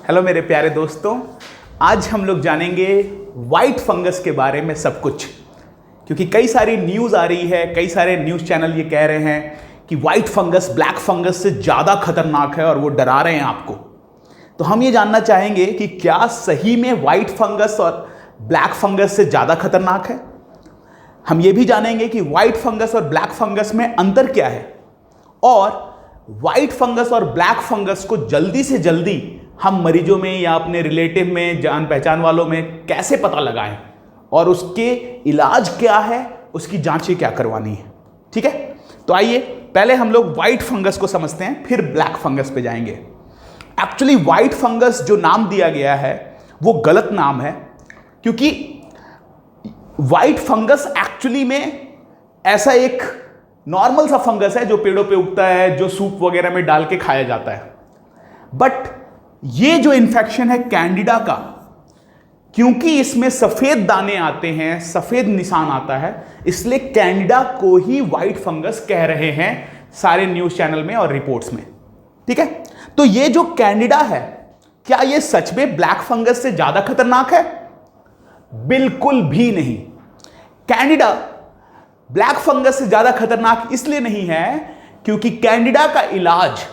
Hello मेरे प्यारे दोस्तों, आज हम लोग जानेंगे वाइट फंगस के बारे में सब कुछ। क्योंकि कई सारी न्यूज़ आ रही है, कई सारे न्यूज़ चैनल ये कह रहे हैं कि वाइट फंगस ब्लैक फंगस से ज़्यादा खतरनाक है और वो डरा रहे हैं आपको। तो हम ये जानना चाहेंगे कि क्या सही में वाइट फंगस और ब्लैक फंगस से ज़्यादा खतरनाक है। हम ये भी जानेंगे कि वाइट फंगस और ब्लैक फंगस में अंतर क्या है और वाइट फंगस और ब्लैक फंगस को जल्दी से जल्दी हम मरीजों में या अपने रिलेटिव में, जान पहचान वालों में कैसे पता लगाएं और उसके इलाज क्या है, उसकी जांचें क्या करवानी है। ठीक है, तो आइए पहले हम लोग वाइट फंगस को समझते हैं, फिर ब्लैक फंगस पे जाएंगे। एक्चुअली वाइट फंगस जो नाम दिया गया है वो गलत नाम है, क्योंकि वाइट फंगस एक्चुअली में ऐसा एक नॉर्मल सा फंगस है जो पेड़ों पे उगता है, जो सूप वगैरह में डाल के खाया जाता है। बट ये जो इन्फेक्शन है कैंडिडा का, क्योंकि इसमें सफेद दाने आते हैं, सफेद निशान आता है, इसलिए कैंडिडा को ही वाइट फंगस कह रहे हैं सारे न्यूज़ चैनल में और रिपोर्ट्स में। ठीक है, तो ये जो कैंडिडा है, क्या ये सच में ब्लैक फंगस से ज्यादा खतरनाक है? बिल्कुल भी नहीं। कैंडिडा ब्लैक फंगस से ज्यादा खतरनाक इसलिए नहीं है क्योंकि कैंडिडा का इलाज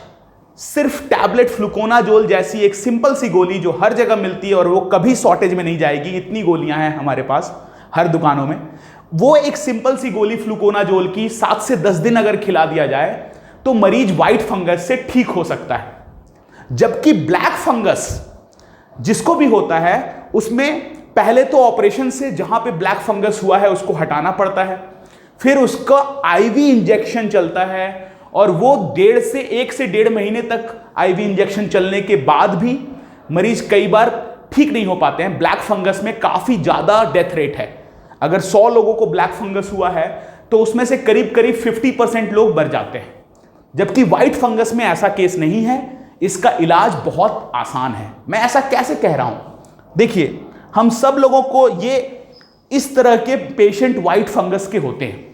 सिर्फ टैबलेट फ्लूकोनाजोल जैसी एक सिंपल सी गोली जो हर जगह मिलती है और वो कभी शॉर्टेज में नहीं जाएगी, इतनी गोलियां हैं हमारे पास हर दुकानों में, वो एक सिंपल सी गोली फ्लूकोनाजोल की 7 से 10 दिन अगर खिला दिया जाए तो मरीज वाइट फंगस से ठीक हो सकता है। जबकि ब्लैक फंगस जिसको भी होता है उसमें पहले तो ऑपरेशन से जहां पे ब्लैक फंगस हुआ है उसको हटाना पड़ता है, फिर उसका आईवी इंजेक्शन चलता है और वो 1 से 1.5 महीने तक आईवी इंजेक्शन चलने के बाद भी मरीज कई बार ठीक नहीं हो पाते हैं। ब्लैक फंगस में काफी ज्यादा डेथ रेट है। अगर 100 लोगों को ब्लैक फंगस हुआ है तो उसमें से करीब करीब 50% लोग मर जाते हैं। जबकि व्हाइट फंगस में ऐसा केस नहीं है, इसका इलाज बहुत आसान है। मैं ऐसा कैसे कह रहा हूं? देखिए, हम सब लोगों को ये इस तरह के पेशेंट व्हाइट फंगस के होते हैं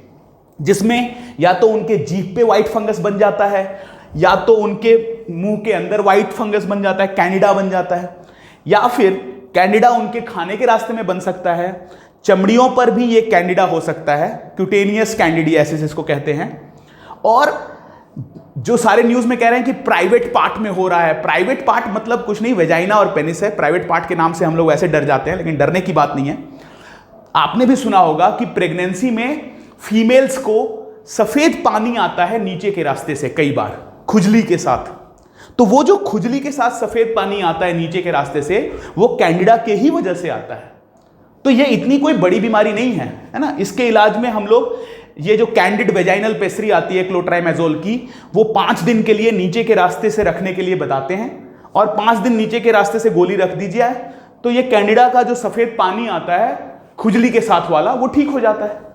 जिसमें या तो उनके जीभ पे व्हाइट फंगस बन जाता है या तो उनके मुंह के अंदर व्हाइट फंगस बन जाता है, कैंडिडा बन जाता है, या फिर कैंडिडा उनके खाने के रास्ते में बन सकता है। चमड़ियों पर भी ये कैंडिडा हो सकता है, क्यूटेनियस कैंडिडियासिस इसको कहते हैं। और जो सारे न्यूज में कह रहे हैं कि प्राइवेट पार्ट में हो रहा है, प्राइवेट पार्ट मतलब कुछ नहीं, वेजाइना और पेनिस है। प्राइवेट पार्ट के नाम से हम लोग ऐसे डर जाते हैं, लेकिन डरने की बात नहीं है। आपने भी सुना होगा कि प्रेगनेंसी में फीमेल्स को सफेद पानी आता है नीचे के रास्ते से, कई बार खुजली के साथ। तो वो जो खुजली के साथ सफेद पानी आता है नीचे के रास्ते से, वो कैंडिडा के ही वजह से आता है। तो ये इतनी कोई बड़ी बीमारी नहीं है ना। इसके इलाज में हम लोग ये जो कैंडिड वेजाइनल पेस्ट्री आती है क्लोट्राइमेजोल की, वो 5 दिन के लिए नीचे के रास्ते से रखने के लिए बताते हैं और 5 दिन नीचे के रास्ते से गोली रख दीजिए तो ये कैंडिडा का जो सफेद पानी आता है खुजली के साथ वाला, वो ठीक हो जाता है।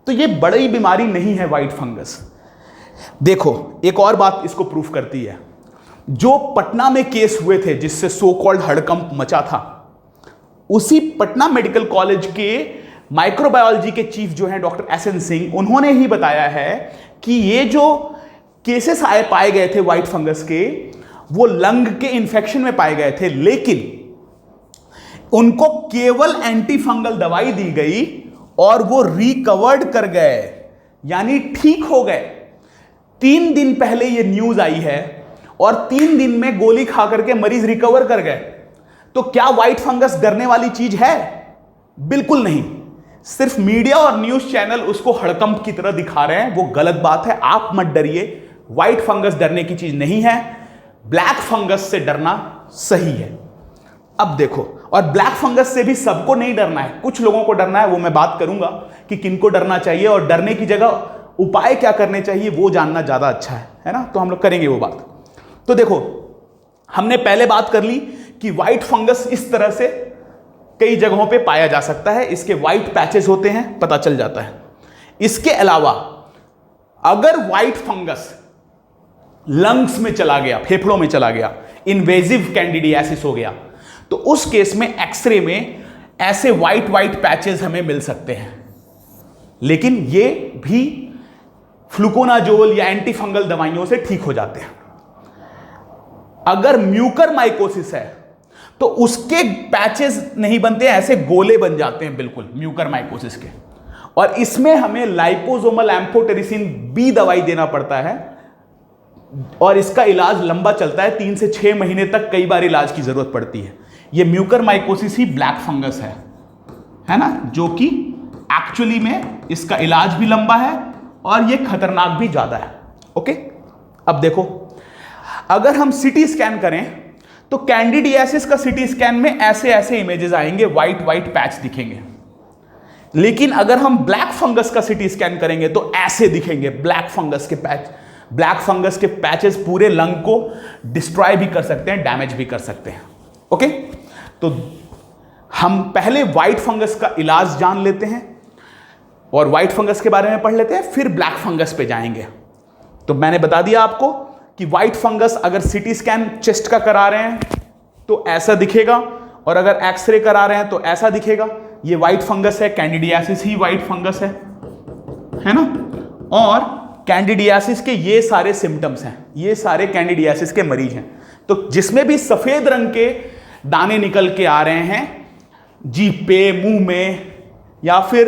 तो ये बड़ी बीमारी नहीं है व्हाइट फंगस। देखो, एक और बात इसको प्रूफ करती है। जो पटना में केस हुए थे जिससे सो कॉल्ड हड़कंप मचा था, उसी पटना मेडिकल कॉलेज के माइक्रोबायोलॉजी के चीफ जो हैं डॉक्टर SN सिंह, उन्होंने ही बताया है कि ये जो केसेस पाए गए थे व्हाइट फंगस के, वो लंग के इंफेक्शन में पाए गए थे, लेकिन उनको केवल एंटी फंगल दवाई दी गई और वो रिकवर्ड कर गए, यानी ठीक हो गए। 3 दिन पहले ये न्यूज आई है और 3 दिन में गोली खा करके मरीज रिकवर कर गए। तो क्या व्हाइट फंगस डरने वाली चीज है? बिल्कुल नहीं। सिर्फ मीडिया और न्यूज चैनल उसको हड़कंप की तरह दिखा रहे हैं, वो गलत बात है। आप मत डरिए, व्हाइट फंगस डरने की चीज नहीं है, ब्लैक फंगस से डरना सही है। अब देखो, और ब्लैक फंगस से भी सबको नहीं डरना है, कुछ लोगों को डरना है। वो मैं बात करूंगा कि किनको डरना चाहिए और डरने की जगह उपाय क्या करने चाहिए, वो जानना ज्यादा अच्छा है ना। तो हम लोग करेंगे वो बात। तो देखो, हमने पहले बात कर ली कि व्हाइट फंगस इस तरह से कई जगहों पे पाया जा सकता है, इसके व्हाइट पैचेस होते हैं, पता चल जाता है। इसके अलावा अगर व्हाइट फंगस लंग्स में चला गया, फेफड़ों में चला गया, इन्वेजिव कैंडिडियासिस हो गया, तो उस केस में एक्सरे में ऐसे व्हाइट पैचेस हमें मिल सकते हैं। लेकिन ये भी फ्लूकोनाजोल या एंटी फंगल दवाइयों से ठीक हो जाते हैं। अगर म्यूकर माइकोसिस है तो उसके पैचेस नहीं बनते हैं, ऐसे गोले बन जाते हैं बिल्कुल म्यूकरमाइकोसिस के। और इसमें हमें लाइपोसोमल एम्फोटेरिसिन बी दवाई देना पड़ता है और इसका इलाज लंबा चलता है, 3 से 6 महीने तक कई बार इलाज की जरूरत पड़ती है। ये म्यूकरमाइकोसिस ही ब्लैक फंगस है ना, जो कि एक्चुअली में इसका इलाज भी लंबा है और ये खतरनाक भी ज्यादा है। ओके, अब देखो, अगर हम सिटी स्कैन करें तो कैंडिडियासिस का सिटी स्कैन में ऐसे ऐसे इमेजेस आएंगे, व्हाइट व्हाइट पैच दिखेंगे। लेकिन अगर हम ब्लैक फंगस का सिटी स्कैन करेंगे तो ऐसे दिखेंगे ब्लैक फंगस के पैच। ब्लैक फंगस के पैचेस पूरे लंग को डिस्ट्रॉय भी कर सकते हैं, डैमेज भी कर सकते हैं। ओके, तो हम पहले व्हाइट फंगस का इलाज जान लेते हैं और व्हाइट फंगस के बारे में पढ़ लेते हैं, फिर ब्लैक फंगस पे जाएंगे। तो मैंने बता दिया आपको कि व्हाइट फंगस अगर सिटी स्कैन चेस्ट का करा रहे हैं तो ऐसा दिखेगा, और अगर एक्सरे करा रहे हैं तो ऐसा दिखेगा। ये व्हाइट फंगस है, कैंडिडियासिस ही व्हाइट फंगस है ना। और कैंडिडियासिस के ये सारे सिम्टम्स हैं, ये सारे कैंडिडियासिस के मरीज हैं। तो जिसमें भी सफेद रंग के दाने निकल के आ रहे हैं जीभ पे, मुंह में, या फिर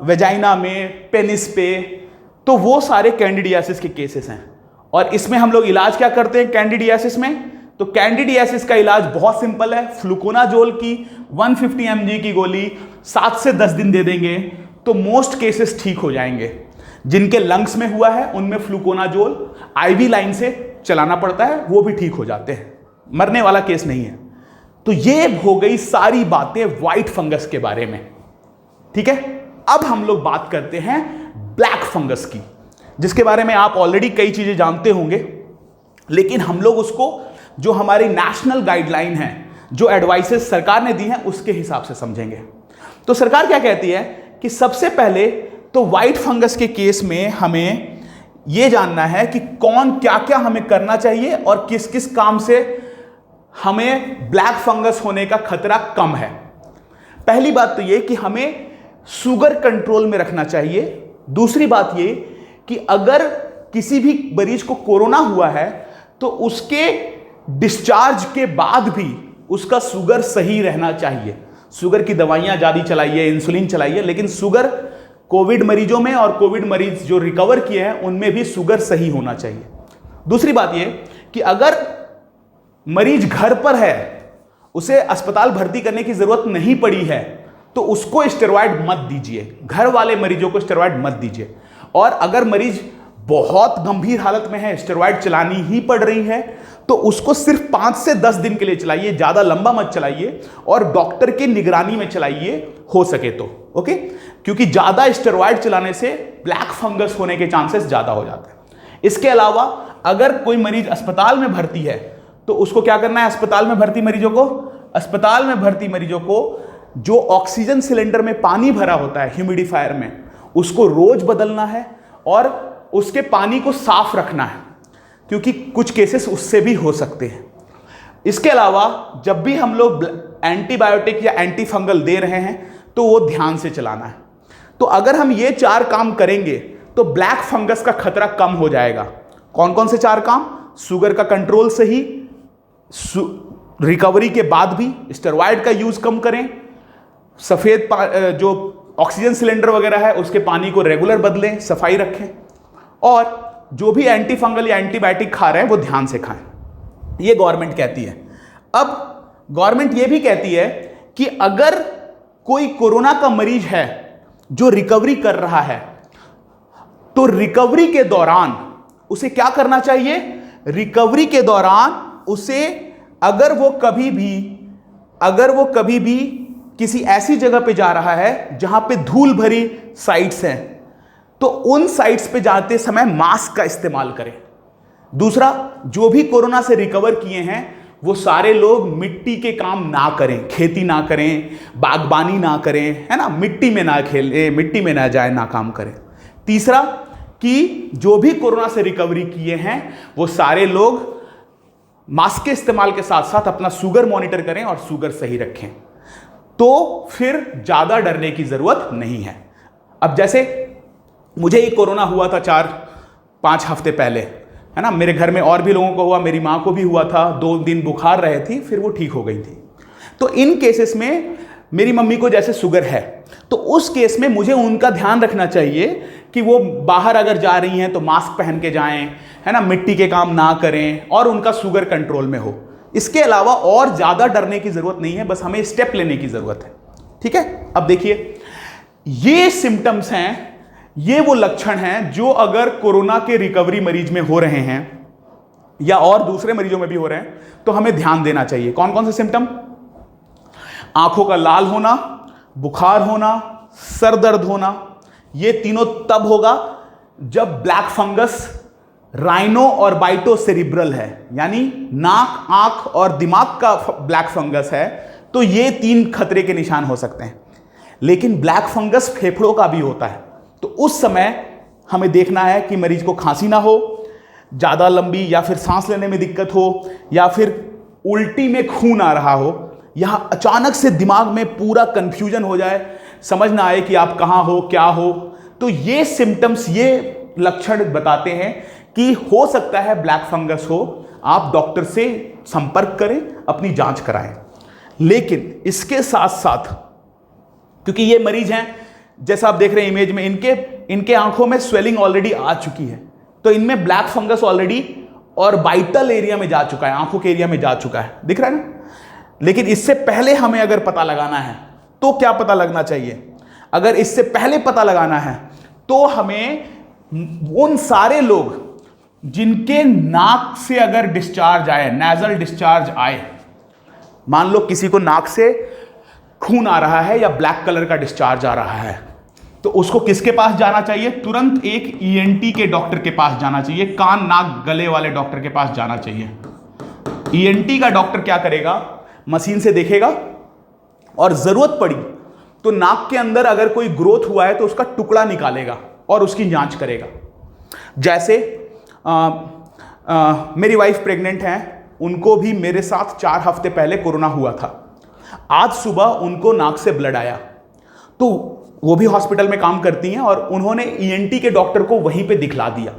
वेजाइना में, पेनिस पे, तो वो सारे कैंडिडियासिस के केसेस हैं। और इसमें हम लोग इलाज क्या करते हैं कैंडिडियासिस में? तो कैंडिडियासिस का इलाज बहुत सिंपल है। फ्लुकोनाजोल की 150 mg की गोली 7 से 10 दिन दे देंगे तो मोस्ट केसेस ठीक हो जाएंगे। जिनके लंग्स में हुआ है उनमें फ्लुकोनाजोल IV लाइन से चलाना पड़ता है, वो भी ठीक हो जाते हैं, मरने वाला केस नहीं है। तो ये हो गई सारी बातें व्हाइट फंगस के बारे में। ठीक है, अब हम लोग बात करते हैं ब्लैक फंगस की, जिसके बारे में आप ऑलरेडी कई चीजें जानते होंगे, लेकिन हम लोग उसको जो हमारी नेशनल गाइडलाइन है, जो एडवाइसेस सरकार ने दी हैं, उसके हिसाब से समझेंगे। तो सरकार क्या कहती है कि सबसे पहले तो व्हाइट फंगस के केस में हमें यह जानना है कि कौन क्या क्या हमें करना चाहिए और किस किस काम से हमें ब्लैक फंगस होने का खतरा कम है। पहली बात तो यह कि हमें शुगर कंट्रोल में रखना चाहिए। दूसरी बात यह कि अगर किसी भी मरीज को कोरोना हुआ है तो उसके डिस्चार्ज के बाद भी उसका शुगर सही रहना चाहिए। शुगर की दवाइयां ज्यादा चलाइए, इंसुलिन चलाइए, लेकिन शुगर कोविड मरीजों में और कोविड मरीज जो रिकवर किए हैं उनमें भी शुगर सही होना चाहिए। दूसरी बात यह कि अगर मरीज घर पर है, उसे अस्पताल भर्ती करने की जरूरत नहीं पड़ी है, तो उसको स्टेरॉइड मत दीजिए। घर वाले मरीजों को स्टेरॉइड मत दीजिए। और अगर मरीज बहुत गंभीर हालत में है, स्टेरॉइड चलानी ही पड़ रही है, तो उसको सिर्फ 5 से 10 दिन के लिए चलाइए, ज्यादा लंबा मत चलाइए, और डॉक्टर की निगरानी में चलाइए हो सके तो। ओके, क्योंकि ज्यादा स्टेरॉइड चलाने से ब्लैक फंगस होने के चांसेस ज्यादा हो जाते हैं। इसके अलावा अगर कोई मरीज अस्पताल में भर्ती है तो उसको क्या करना है? अस्पताल में भर्ती मरीजों को जो ऑक्सीजन सिलेंडर में पानी भरा होता है ह्यूमिडिफायर में, उसको रोज बदलना है और उसके पानी को साफ रखना है, क्योंकि कुछ केसेस उससे भी हो सकते हैं। इसके अलावा जब भी हम लोग एंटीबायोटिक या एंटी फंगल दे रहे हैं तो वो ध्यान से चलाना है। तो अगर हम ये 4 काम करेंगे तो ब्लैक फंगस का खतरा कम हो जाएगा। कौन कौन से 4 काम? शुगर का कंट्रोल सही, रिकवरी के बाद भी स्टेरॉइड का यूज कम करें, सफेद जो ऑक्सीजन सिलेंडर वगैरह है उसके पानी को रेगुलर बदलें, सफाई रखें, और जो भी एंटी फंगल या एंटीबायोटिक खा रहे हैं वो ध्यान से खाएं। ये गवर्नमेंट कहती है। अब गवर्नमेंट ये भी कहती है कि अगर कोई कोरोना का मरीज है जो रिकवरी कर रहा है, तो रिकवरी के दौरान उसे क्या करना चाहिए? रिकवरी के दौरान उसे अगर वो कभी भी किसी ऐसी जगह पे जा रहा है जहां पे धूल भरी साइट्स हैं, तो उन साइट्स पे जाते समय मास्क का इस्तेमाल करें। दूसरा, जो भी कोरोना से रिकवर किए हैं वो सारे लोग मिट्टी के काम ना करें, खेती ना करें, बागबानी ना करें, है ना, मिट्टी में ना खेलें, मिट्टी में ना जाए, ना काम करें। तीसरा, कि जो भी कोरोना से रिकवरी किए हैं वो सारे लोग मास्क के इस्तेमाल के साथ साथ अपना शुगर मॉनिटर करें और शुगर सही रखें, तो फिर ज्यादा डरने की जरूरत नहीं है। अब जैसे मुझे ही कोरोना हुआ था 4-5 हफ्ते पहले, है ना। मेरे घर में और भी लोगों को हुआ, मेरी माँ को भी हुआ था, 2 दिन बुखार रहे थी, फिर वो ठीक हो गई थी। तो इन केसेस में मेरी मम्मी को जैसे शुगर है, तो उस केस में मुझे उनका ध्यान रखना चाहिए कि वो बाहर अगर जा रही हैं तो मास्क पहन के जाएं, है ना, मिट्टी के काम ना करें और उनका शुगर कंट्रोल में हो। इसके अलावा और ज़्यादा डरने की ज़रूरत नहीं है, बस हमें स्टेप लेने की ज़रूरत है। ठीक है, अब देखिए, ये सिम्टम्स हैं, ये वो लक्षण हैं जो अगर कोरोना के रिकवरी मरीज में हो रहे हैं या और दूसरे मरीजों में भी हो रहे हैं तो हमें ध्यान देना चाहिए। कौन कौन से सिम्टम? आंखों का लाल होना, बुखार होना, सर दर्द होना। ये तीनों तब होगा जब ब्लैक फंगस राइनो और बाइटो सेरिब्रल है, यानी नाक, आंख और दिमाग का ब्लैक फंगस है, तो ये 3 खतरे के निशान हो सकते हैं। लेकिन ब्लैक फंगस फेफड़ों का भी होता है, तो उस समय हमें देखना है कि मरीज को खांसी ना हो, ज़्यादा लंबी, या फिर सांस लेने में दिक्कत हो, या फिर उल्टी में खून आ रहा हो, या अचानक से दिमाग में पूरा कंफ्यूजन हो जाए, समझ ना आए कि आप कहाँ हो, क्या हो। तो ये सिम्टम्स, ये लक्षण बताते हैं कि हो सकता है ब्लैक फंगस हो। आप डॉक्टर से संपर्क करें, अपनी जांच कराएं। लेकिन इसके साथ साथ, क्योंकि ये मरीज हैं, जैसा आप देख रहे हैं इमेज में, इनके आंखों में स्वेलिंग ऑलरेडी आ चुकी है, तो इनमें ब्लैक फंगस ऑलरेडी और बाइटल एरिया में जा चुका है, आंखों के एरिया में जा चुका है, दिख रहा है ना। लेकिन इससे पहले हमें अगर पता लगाना है तो क्या पता लगना चाहिए? अगर इससे पहले पता लगाना है तो हमें उन सारे लोग जिनके नाक से अगर डिस्चार्ज आए, नेजल डिस्चार्ज आए, मान लो किसी को नाक से खून आ रहा है या ब्लैक कलर का डिस्चार्ज आ रहा है, तो उसको किसके पास जाना चाहिए? तुरंत एक ईएनटी के डॉक्टर के पास जाना चाहिए, कान नाक गले वाले डॉक्टर के पास जाना चाहिए। ईएनटी का डॉक्टर क्या करेगा? मशीन से देखेगा और जरूरत पड़ी तो नाक के अंदर अगर कोई ग्रोथ हुआ है तो उसका टुकड़ा निकालेगा और उसकी जांच करेगा। जैसे मेरी वाइफ प्रेग्नेंट हैं, उनको भी मेरे साथ 4 हफ्ते पहले कोरोना हुआ था। आज सुबह उनको नाक से ब्लड आया, तो वो भी हॉस्पिटल में काम करती हैं और उन्होंने ईएनटी के डॉक्टर को वहीं पे दिखला दिया।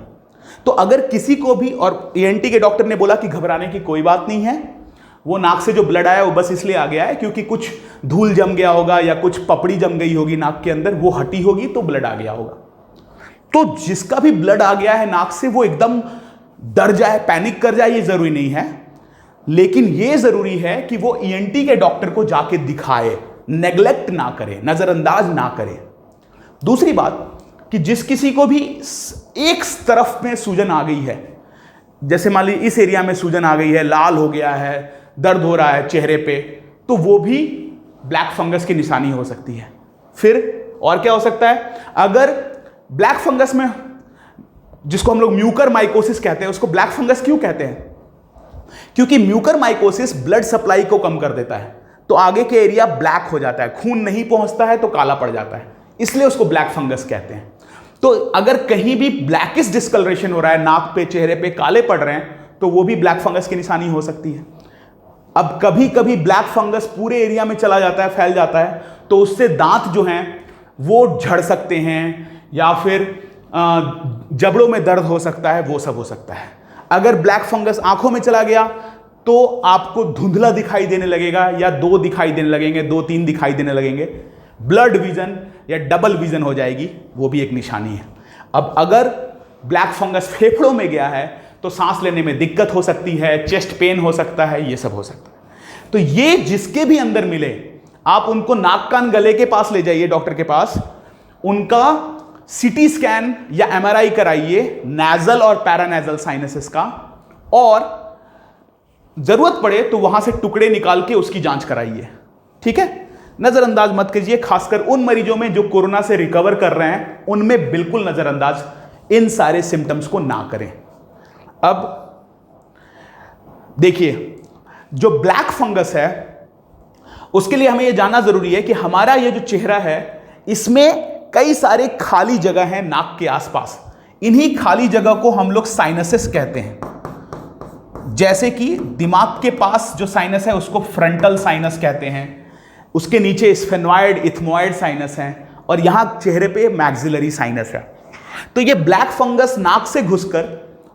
तो अगर किसी को भी, और ईएनटी के डॉक्टर ने बोला कि घबराने की कोई बात नहीं है, वो नाक से जो ब्लड आया वो बस इसलिए आ गया है क्योंकि कुछ धूल जम गया होगा या कुछ पपड़ी जम गई होगी नाक के अंदर, वो हटी होगी तो ब्लड आ गया होगा। तो जिसका भी ब्लड आ गया है नाक से, वो एकदम डर जाए, पैनिक कर जाए, ये जरूरी नहीं है। लेकिन ये जरूरी है कि वो ईएनटी के डॉक्टर को जाके दिखाए, नेग्लेक्ट ना करे, नजरअंदाज ना करे। दूसरी बात कि जिस किसी को भी एक तरफ में सूजन आ गई है, जैसे मान लीजिए इस एरिया में सूजन आ गई है, लाल हो गया है, दर्द हो रहा है चेहरे पे, तो वो भी ब्लैक फंगस की निशानी हो सकती है। फिर और क्या हो सकता है? अगर ब्लैक फंगस में, जिसको हम लोग म्यूकर माइकोसिस कहते हैं, उसको ब्लैक फंगस क्यों कहते हैं? क्योंकि म्यूकर माइकोसिस ब्लड सप्लाई को कम कर देता है, तो आगे के एरिया ब्लैक हो जाता है, खून नहीं पहुंचता है तो काला पड़ जाता है, इसलिए उसको ब्लैक फंगस कहते हैं। तो अगर कहीं भी ब्लैकिश डिस्कलरेशन हो रहा है, नाक पे, चेहरे पे काले पड़ रहे हैं, तो वो भी ब्लैक फंगस की निशानी हो सकती है। अब कभी कभी ब्लैक फंगस पूरे एरिया में चला जाता है, फैल जाता है, तो उससे दांत जो हैं वो झड़ सकते हैं, या फिर जबड़ों में दर्द हो सकता है, वो सब हो सकता है। अगर ब्लैक फंगस आंखों में चला गया तो आपको धुंधला दिखाई देने लगेगा, या 2 दिखाई देने लगेंगे, 2-3 दिखाई देने लगेंगे, ब्लड विजन या डबल विजन हो जाएगी, वो भी एक निशानी है। अब अगर ब्लैक फंगस फेफड़ों में गया है तो सांस लेने में दिक्कत हो सकती है, चेस्ट पेन हो सकता है, ये सब हो सकता है। तो ये जिसके भी अंदर मिले, आप उनको नाक कान गले के पास ले जाइए, डॉक्टर के पास, उनका सीटी स्कैन या एमआरआई कराइए नेजल और पैरानेजल साइनसेस का, और जरूरत पड़े तो वहां से टुकड़े निकाल के उसकी जांच कराइए। ठीक है, नजरअंदाज मत कीजिए, खासकर उन मरीजों में जो कोरोना से रिकवर कर रहे हैं, उनमें बिल्कुल नजरअंदाज इन सारे सिम्टम्स को ना करें। अब देखिए, जो ब्लैक फंगस है उसके लिए हमें यह जानना जरूरी है कि हमारा ये जो चेहरा है, इसमें कई सारे खाली जगह हैं नाक के आसपास। इन्हीं खाली जगह को हम लोग साइनसेस कहते हैं। जैसे कि दिमाग के पास जो साइनस है उसको फ्रंटल साइनस कहते हैं, उसके नीचे स्फेनॉइड, इथमॉइड साइनस हैं, और यहां चेहरे पे मैक्सिलरी साइनस है। तो ये ब्लैक फंगस नाक से घुसकर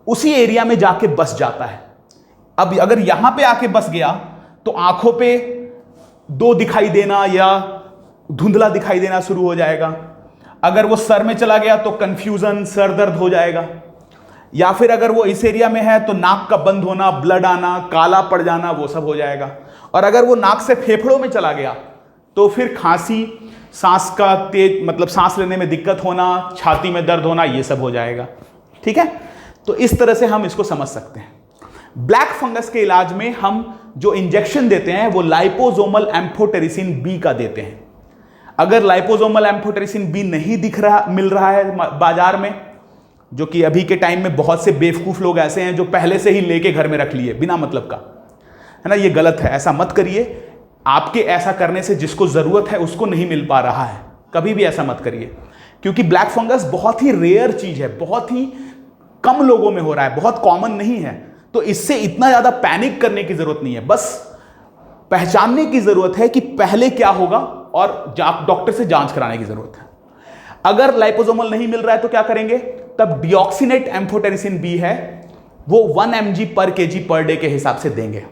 उसी एरिया में जाके बस जाता है। अब अगर यहां पे आके बस गया तो आंखों पे दो दिखाई देना या धुंधला दिखाई देना शुरू हो जाएगा। अगर वो सर में चला गया तो कंफ्यूजन, सर दर्द हो जाएगा। या फिर अगर वो इस एरिया में है तो नाक का बंद होना, ब्लड आना, काला पड़ जाना, वो सब हो जाएगा। और अगर वो नाक से फेफड़ों में चला गया तो फिर खांसी, सांस का तेज मतलब सांस लेने में दिक्कत होना, छाती में दर्द होना, ये सब हो जाएगा। ठीक है, तो इस तरह से हम इसको समझ सकते हैं। ब्लैक फंगस के इलाज में हम जो इंजेक्शन देते हैं वो लाइपोसोमल एम्फोटेरिसिन बी का देते हैं। अगर लाइपोसोमल एम्फोटेरिसिन बी नहीं मिल रहा है बाजार में, जो कि अभी के टाइम में बहुत से बेवकूफ लोग ऐसे हैं जो पहले से ही लेके घर में रख लिए बिना मतलब का, है ना, ये गलत है, ऐसा मत करिए। आपके ऐसा करने से जिसको जरूरत है उसको नहीं मिल पा रहा है, कभी भी ऐसा मत करिए। क्योंकि ब्लैक फंगस बहुत ही रेयर चीज है, बहुत ही कम लोगों में हो रहा है, बहुत कॉमन नहीं है। तो इससे इतना ज्यादा पैनिक करने की जरूरत नहीं है, बस पहचानने की जरूरत है कि पहले क्या होगा और डॉक्टर से जांच कराने की जरूरत है। अगर लाइपोसोमल नहीं मिल रहा है तो क्या करेंगे, तब डिऑक्सिनेट एम्फोटेरिसिन बी है वो 1 mg पर kg पर डे के हिसाब से देंगे।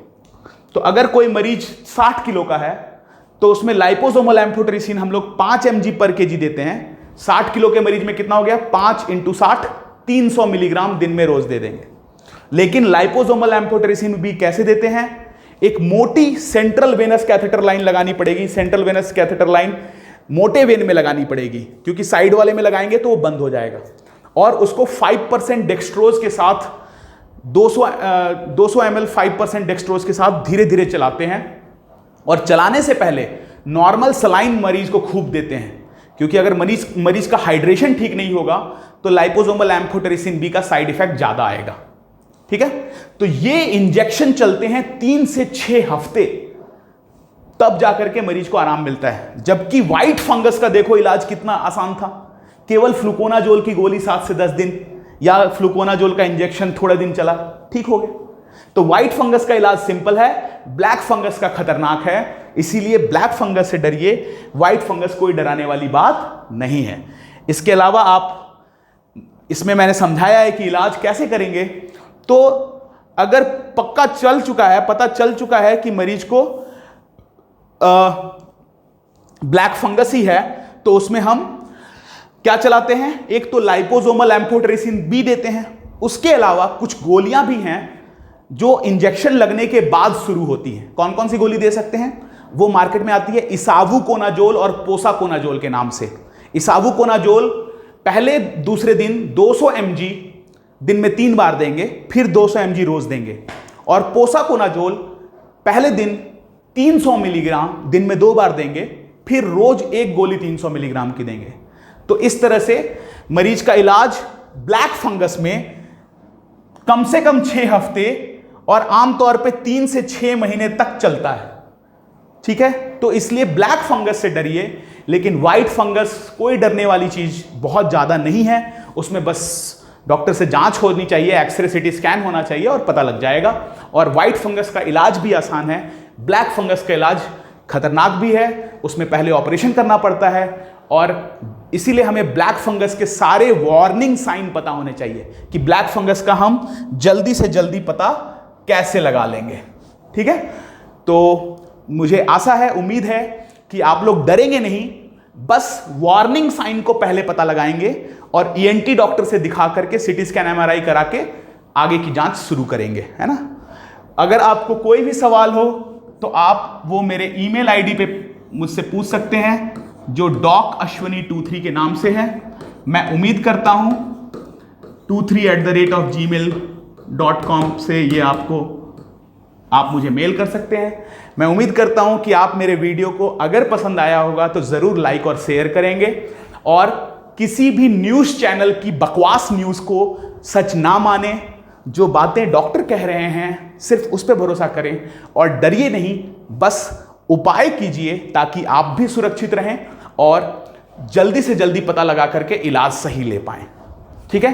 तो अगर कोई मरीज 60 किलो का है तो उसमें लाइपोसोमल एम्फोटेरिसिन हम लोग 5 mg पर kg देते हैं। 60 किलो के मरीज में कितना हो गया, 5 × 60 300 मिलीग्राम दिन में रोज दे देंगे। लेकिन लाइपोसोमल एम्फोटेरिसिन बी कैसे देते हैं, एक मोटी सेंट्रल वेनस कैथेटर लाइन लगानी पड़ेगी। सेंट्रल वेनस कैथेटर लाइन मोटे वेन में लगानी पड़ेगी, क्योंकि साइड वाले में लगाएंगे तो वो बंद हो जाएगा। और उसको 5% डेक्सट्रोज के साथ 200 ml 5% डेक्सट्रोज के साथ धीरे धीरे चलाते हैं। और चलाने से पहले नॉर्मल सलाइन मरीज को खूब देते हैं, क्योंकि अगर मरीज का हाइड्रेशन ठीक नहीं होगा तो लाइपोसोमल एम्फोटेरिसिन बी का साइड इफेक्ट ज्यादा आएगा। ठीक है, तो ये इंजेक्शन चलते हैं 3 से 6 हफ्ते, तब जाकर के मरीज को आराम मिलता है। जबकि व्हाइट फंगस का देखो इलाज कितना आसान था, केवल फ्लूकोनाजोल की गोली 7 से 10 दिन या फ्लूकोनाजोल का इंजेक्शन थोड़ा दिन चला, ठीक हो गया। तो व्हाइट फंगस का इलाज सिंपल है, ब्लैक फंगस का खतरनाक है, इसीलिए ब्लैक फंगस से डरिए, व्हाइट फंगस कोई डराने वाली बात नहीं है। इसके अलावा आप इसमें मैंने समझाया है कि इलाज कैसे करेंगे। तो अगर पक्का चल चुका है, पता चल चुका है कि मरीज को ब्लैक फंगस ही है, तो उसमें हम क्या चलाते हैं, एक तो लाइपोसोमल एम्फोटेरिसिन बी देते हैं। उसके अलावा कुछ गोलियां भी हैं जो इंजेक्शन लगने के बाद शुरू होती हैं। कौन कौन सी गोली दे सकते हैं, वो मार्केट में आती है इसावुकोनाजोल और पोसाकोनाजोल के नाम से। इसावुकोनाजोल पहले दूसरे दिन 200 mg दिन में 3 बार देंगे, फिर 200 mg रोज देंगे। और पोसाकोनाजोल पहले दिन 300 मिलीग्राम दिन में 2 बार देंगे, फिर रोज एक गोली 300 मिलीग्राम की देंगे। तो इस तरह से मरीज का इलाज ब्लैक फंगस में कम से कम 6 हफ्ते और आमतौर पे 3 से 6 महीने तक चलता है। ठीक है, तो इसलिए ब्लैक फंगस से डरिए, लेकिन व्हाइट फंगस कोई डरने वाली चीज बहुत ज्यादा नहीं है। उसमें बस डॉक्टर से जांच होनी चाहिए, एक्सरे सीटी स्कैन होना चाहिए और पता लग जाएगा। और व्हाइट फंगस का इलाज भी आसान है, ब्लैक फंगस का इलाज खतरनाक भी है, उसमें पहले ऑपरेशन करना पड़ता है। और इसीलिए हमें ब्लैक फंगस के सारे वार्निंग साइन पता होने चाहिए कि ब्लैक फंगस का हम जल्दी से जल्दी पता कैसे लगा लेंगे। ठीक है, तो मुझे आशा है, उम्मीद है कि आप लोग डरेंगे नहीं, बस वार्निंग साइन को पहले पता लगाएंगे और ईएनटी डॉक्टर से दिखा करके सीटी स्कैन एमआरआई करा के आगे की जांच शुरू करेंगे, है ना। अगर आपको कोई भी सवाल हो तो आप वो मेरे ईमेल आईडी पे मुझसे पूछ सकते हैं, जो docashwani23 के नाम से है। मैं उम्मीद करता हूं 23@gmail.com से ये आप मुझे मेल कर सकते हैं। मैं उम्मीद करता हूं कि आप मेरे वीडियो को अगर पसंद आया होगा तो ज़रूर लाइक और शेयर करेंगे, और किसी भी न्यूज़ चैनल की बकवास न्यूज़ को सच ना माने। जो बातें डॉक्टर कह रहे हैं सिर्फ उस पर भरोसा करें और डरिए नहीं, बस उपाय कीजिए ताकि आप भी सुरक्षित रहें और जल्दी से जल्दी पता लगा करके इलाज सही ले पाएं। ठीक है,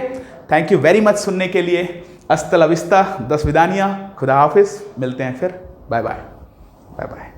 थैंक यू वेरी मच सुनने के लिए। अस्ता ला विस्ता, दस विदानिया, खुदा हाफिज, मिलते हैं फिर, बाय बाय बाय बाय।